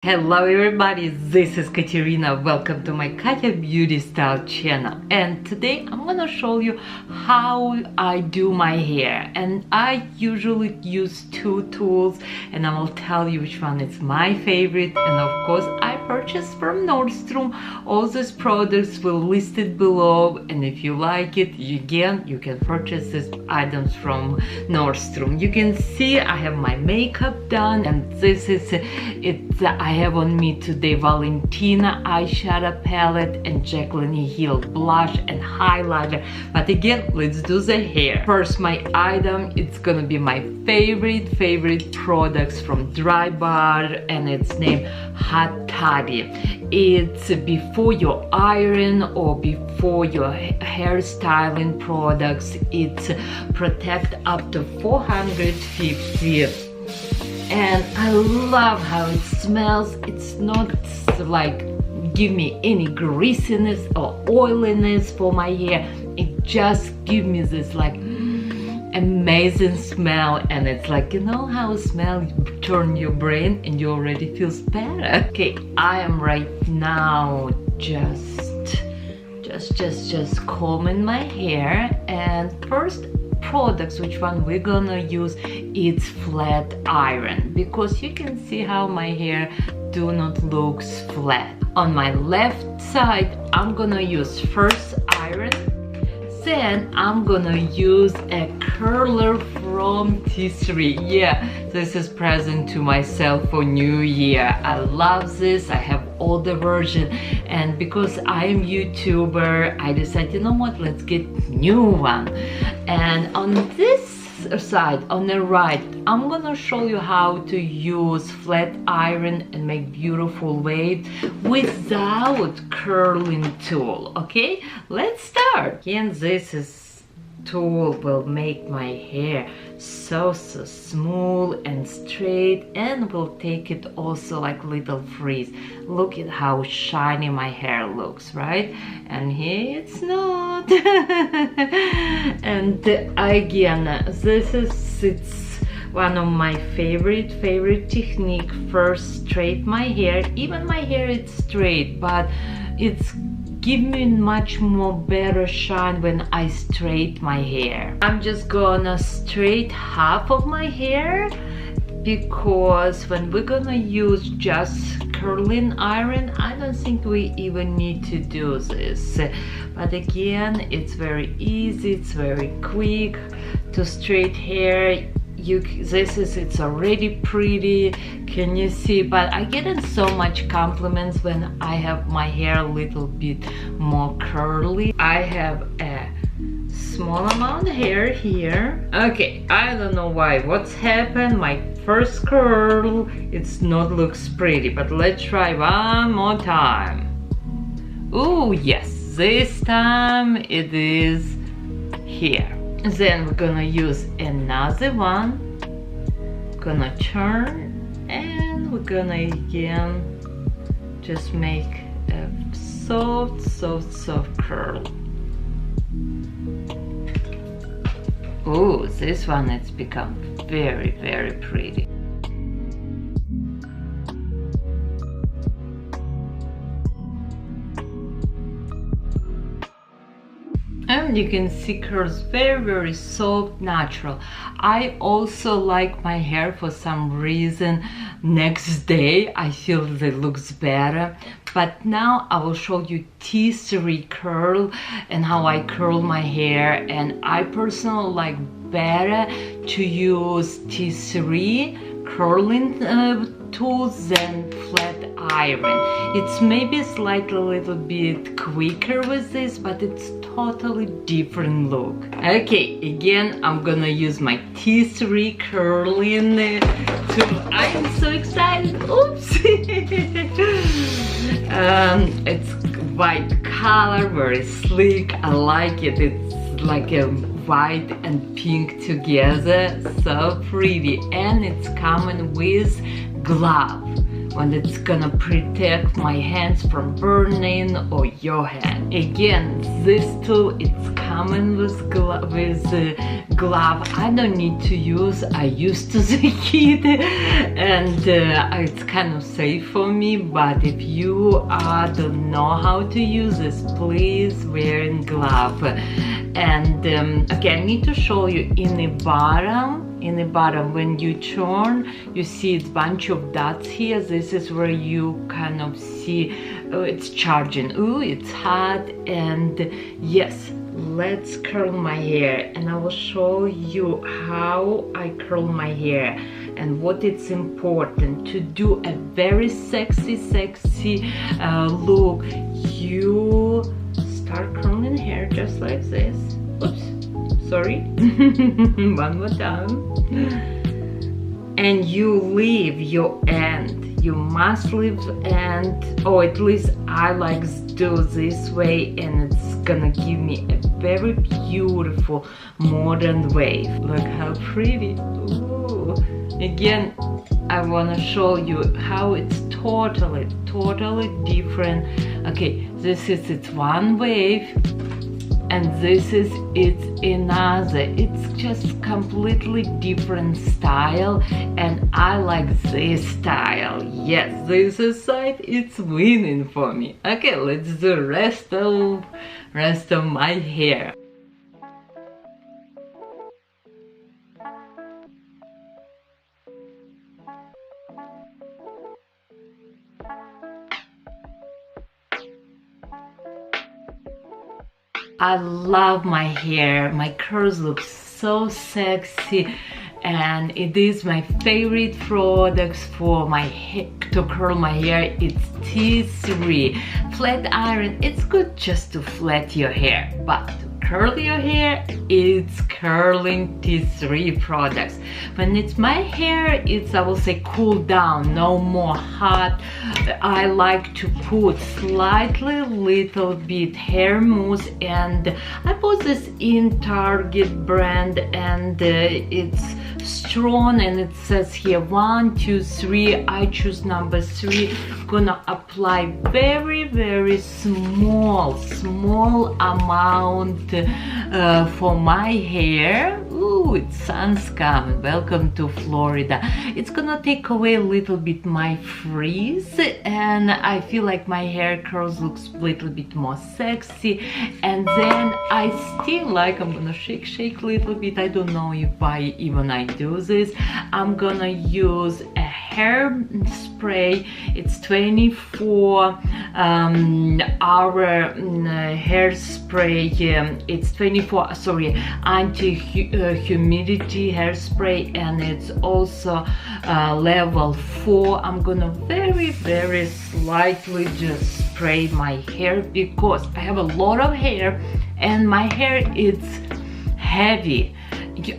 Hello everybody, this is Katerina. Welcome to my Katya Beauty Style channel, and today I'm gonna show you how I do my hair. And I usually use two tools, and I will tell you which one is my favorite. And of course I purchased from Nordstrom. All these products will listed below, and if you like it, you can purchase these items from Nordstrom. You can see I have my makeup done, and this is it. I have on me today Valentina eyeshadow palette and Jacqueline Hill blush and highlighter. But again, let's do the hair. First, my item, it's gonna be my favorite products from Dry Bar, and it's named Hot Toddy. It's before your iron or before your hairstyling products. It's protect up to 450. And I love how it smells. It's not like give me any greasiness or oiliness for my hair. It just gives me this like amazing smell, and it's like, you know how smell turn your brain and you already feels better. Okay, I am right now just combing my hair, and first products which one we're gonna use, it's flat iron, because you can see how my hair do not looks flat. On my left side I'm gonna use first iron, then I'm gonna use a curler from T3. Yeah, this is present to myself for New Year. I love this. I have older version, and because I am YouTuber, I decided, you know what, let's get new one. And on this side, on the right, I'm gonna show you how to use flat iron and make beautiful waves without curling tool. Okay, let's start. Again, this tool will make my hair so smooth and straight, and will take it also like little frizz. Look at how shiny my hair looks, right? And here it's not. And again, it's one of my favorite technique. First, straight my hair. Even my hair is straight, but it's give me much more better shine when I straight my hair. I'm just gonna straight half of my hair, because when we're gonna use just curling iron, I don't think we even need to do this. But again, it's very easy, it's very quick to straight hair. It's already pretty, can you see? But I get so much compliments when I have my hair a little bit more curly. I have a small amount of hair here. Okay, I don't know why, what's happened. My first curl, it's not looks pretty, but let's try one more time. Oh yes, this time it is here. Then we're gonna use another one, gonna turn, and we're gonna again just make a soft curl. Oh, this one has become very pretty. And you can see curls very soft, natural. I also like my hair for some reason. Next day I feel that it looks better. But now I will show you T3 curl and how I curl my hair. And I personally like better to use T3 curling tools than flat iron. It's maybe slightly a little bit quicker with this, but it's totally different look. Okay, again, I'm gonna use my T3 curling tool. I am so excited. Oops. It's white color, very sleek. I like it. It's like a white and pink together, so pretty. And it's coming with glove. and it's gonna protect my hands from burning or your hand. Again, this tool, it's coming with glove. I don't need to use. I used to the kid, and it's kind of safe for me. But if you don't know how to use this, please wear a glove. And okay, I need to show you in the bottom. In the bottom, when you turn, you see it's bunch of dots here. This is where you kind of see it's charging. Ooh, it's hot. And yes, let's curl my hair, and I will show you how I curl my hair and what it's important to do a very sexy look. You start curling hair just like this. Oops, sorry. One more time. And you leave your end. You must leave end, or at least I like to do this way, and it's gonna give me a very beautiful modern wave. Look how pretty. Ooh. Again, I want to show you how it's totally different. Okay, this is its one wave, and this is it's another. It's just completely different style, and I like this style. Yes, this side, it's winning for me. Okay, let's do rest of my hair. I love my hair. My curls look so sexy, and it is my favorite products for my hair, to curl my hair. It's T3 flat iron. It's good just to flat your hair, but to curl your hair, it's curling T3 products. When it's my hair, it's, I will say, cool down, no more hot. I like to put slightly little bit hair mousse, and I bought this in Target brand, and it's strong, and it says here 1, 2, 3. I choose number 3. Gonna apply very small amount for my hair. Ooh, it's sun's coming. Welcome to Florida. It's gonna take away a little bit my frizz, and I feel like my hair curls looks a little bit more sexy. And then I still like, I'm gonna shake a little bit. I don't know if I do this. I'm gonna use a hair spray. It's 24 hour hairspray. It's 24, sorry, anti-humidity hairspray, and it's also level 4. I'm gonna very slightly just spray my hair, because I have a lot of hair and my hair is heavy.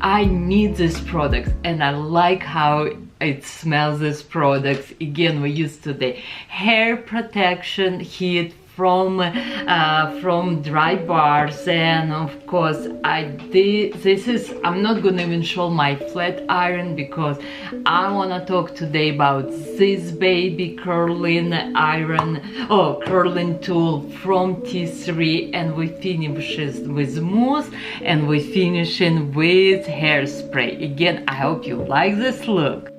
I need this product, and I like how it smells. This products, again, we use today hair protection heat from dry bars. And of course I'm not gonna even show my flat iron, because I want to talk today about this baby curling curling tool from T3, and we finish with mousse, and we finishing with hairspray. Again, I hope you like this look.